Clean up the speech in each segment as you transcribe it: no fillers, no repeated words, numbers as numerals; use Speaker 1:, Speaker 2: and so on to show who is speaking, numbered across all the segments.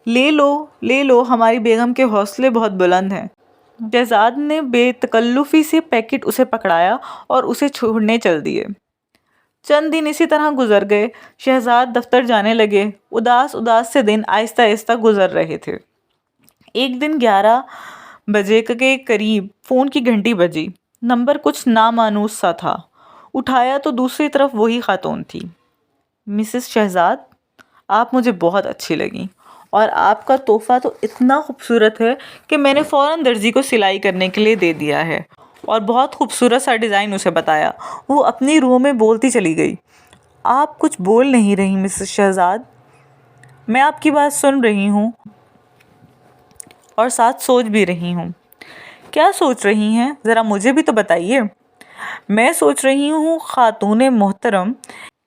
Speaker 1: لے لو، ہماری بیگم کے حوصلے بہت بلند ہیں۔ شہزاد نے بے تکلفی سے پیکٹ اسے پکڑایا اور اسے چھوڑنے چل دیے۔ چند دن اسی طرح گزر گئے۔ شہزاد دفتر جانے لگے۔ اداس سے دن آہستہ آہستہ گزر رہے تھے۔ ایک دن 11 بجے کے قریب فون کی گھنٹی بجی۔ نمبر کچھ نامانوس سا تھا۔ اٹھایا تو دوسری طرف وہی خاتون تھی۔ مسز شہزاد، آپ مجھے بہت اچھی لگیں، اور آپ کا تحفہ تو اتنا خوبصورت ہے کہ میں نے فوراً درزی کو سلائی کرنے کے لیے دے دیا ہے، اور بہت خوبصورت سا ڈیزائن اسے بتایا۔ وہ اپنی روح میں بولتی چلی گئی۔ آپ کچھ بول نہیں رہی مسز شہزاد؟ میں آپ کی بات سن رہی ہوں اور ساتھ سوچ بھی رہی ہوں۔ کیا سوچ رہی ہیں؟ ذرا مجھے بھی تو بتائیے۔ میں سوچ رہی ہوں خاتون محترم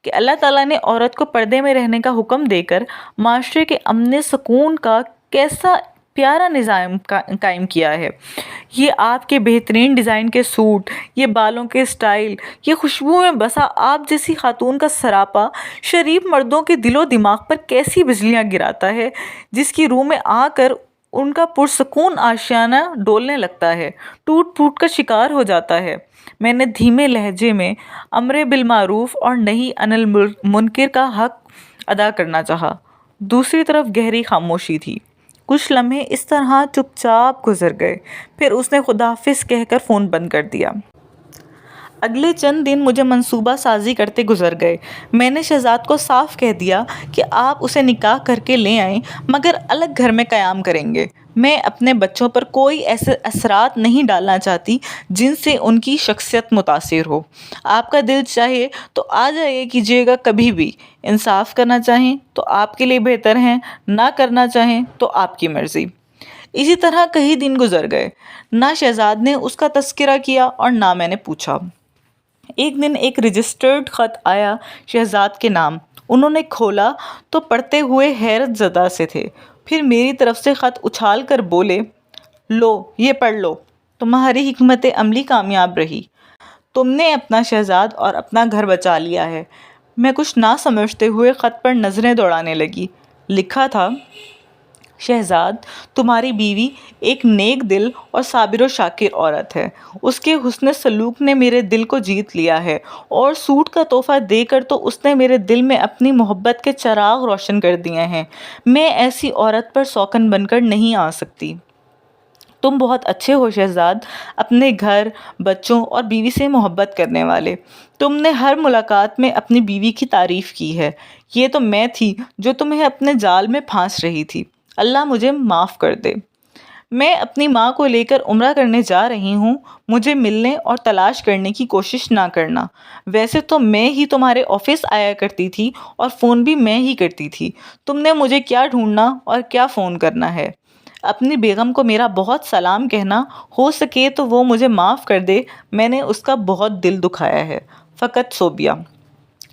Speaker 1: کہ اللہ تعالیٰ نے عورت کو پردے میں رہنے کا حکم دے کر معاشرے کے امن سکون کا کیسا پیارا نظام قائم کیا ہے۔ یہ آپ کے بہترین ڈیزائن کے سوٹ، یہ بالوں کے سٹائل، یہ خوشبو میں بسا آپ جیسی خاتون کا سراپا شریف مردوں کے دل و دماغ پر کیسی بجلیاں گراتا ہے، جس کی روح میں آ کر ان کا پرسکون آشیانہ ڈولنے لگتا ہے، ٹوٹ پھوٹ کا شکار ہو جاتا ہے۔ میں نے دھیمے لہجے میں امر بالمعروف اور نہی عن المنکر کا حق ادا کرنا چاہا۔ دوسری طرف گہری خاموشی تھی۔ کچھ لمحے اس طرح چپ چاپ گزر گئے، پھر اس نے خدا حافظ کہہ کر فون بند کر دیا۔ اگلے چند دن مجھے منصوبہ سازی کرتے گزر گئے۔ میں نے شہزاد کو صاف کہہ دیا کہ آپ اسے نکاح کر کے لے آئیں، مگر الگ گھر میں قیام کریں گے۔ میں اپنے بچوں پر کوئی ایسے اثرات نہیں ڈالنا چاہتی جن سے ان کی شخصیت متاثر ہو۔ آپ کا دل چاہے تو آ جائے کیجیے گا کبھی بھی۔ انصاف کرنا چاہیں تو آپ کے لیے بہتر ہے، نہ کرنا چاہیں تو آپ کی مرضی۔ اسی طرح کئی دن گزر گئے۔ نہ شہزاد نے اس کا تذکرہ کیا اور نہ میں نے پوچھا۔ ایک دن ایک رجسٹرڈ خط آیا شہزاد کے نام۔ انہوں نے کھولا تو پڑھتے ہوئے حیرت زدہ سے تھے، پھر میری طرف سے خط اچھال کر بولے، لو یہ پڑھ لو، تمہاری حکمت عملی کامیاب رہی، تم نے اپنا شہزاد اور اپنا گھر بچا لیا ہے۔ میں کچھ نہ سمجھتے ہوئے خط پر نظریں دوڑانے لگی۔ لکھا تھا، شہزاد، تمہاری بیوی ایک نیک دل اور صابر و شاکر عورت ہے۔ اس کے حسن سلوک نے میرے دل کو جیت لیا ہے، اور سوٹ کا تحفہ دے کر تو اس نے میرے دل میں اپنی محبت کے چراغ روشن کر دیے ہیں۔ میں ایسی عورت پر سوکن بن کر نہیں آ سکتی۔ تم بہت اچھے ہو شہزاد، اپنے گھر، بچوں اور بیوی سے محبت کرنے والے۔ تم نے ہر ملاقات میں اپنی بیوی کی تعریف کی ہے۔ یہ تو میں تھی جو تمہیں اپنے جال میں پھانس رہی تھی۔ اللہ مجھے معاف کر دے۔ میں اپنی ماں کو لے کر عمرہ کرنے جا رہی ہوں۔ مجھے ملنے اور تلاش کرنے کی کوشش نہ کرنا۔ ویسے تو میں ہی تمہارے آفس آیا کرتی تھی اور فون بھی میں ہی کرتی تھی۔ تم نے مجھے کیا ڈھونڈنا اور کیا فون کرنا ہے۔ اپنی بیگم کو میرا بہت سلام کہنا، ہو سکے تو وہ مجھے معاف کر دے، میں نے اس کا بہت دل دکھایا ہے۔ فقط صوبیہ۔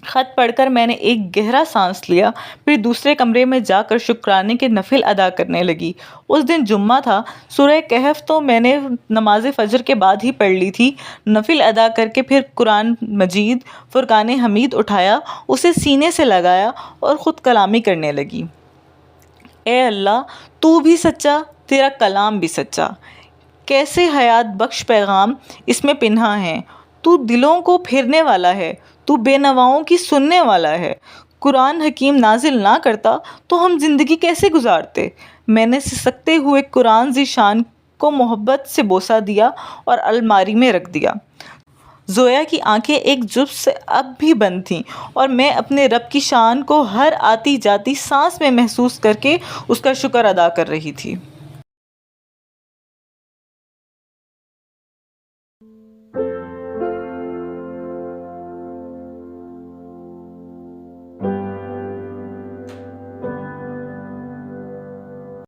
Speaker 1: خط پڑھ کر میں نے ایک گہرا سانس لیا، پھر دوسرے کمرے میں جا کر شکرانے کے نفل ادا کرنے لگی۔ اس دن جمعہ تھا۔ سورہ کہف تو میں نے نماز فجر کے بعد ہی پڑھ لی تھی۔ نفل ادا کر کے پھر قرآن مجید، فرقان حمید اٹھایا، اسے سینے سے لگایا اور خود کلامی کرنے لگی۔ اے اللہ، تو بھی سچا، تیرا کلام بھی سچا۔ کیسے حیات بخش پیغام اس میں پنہاں ہیں۔ تو دلوں کو پھیرنے والا ہے، تو بے نواؤں کی سننے والا ہے۔ قرآن حکیم نازل نہ کرتا تو ہم زندگی کیسے گزارتے۔ میں نے سسکتے ہوئے قرآن ذی شان کو محبت سے بوسہ دیا اور الماری میں رکھ دیا۔ زویا کی آنکھیں ایک جزو سے اب بھی بند تھیں، اور میں اپنے رب کی شان کو ہر آتی جاتی سانس میں محسوس کر کے اس کا شکر ادا کر رہی تھی۔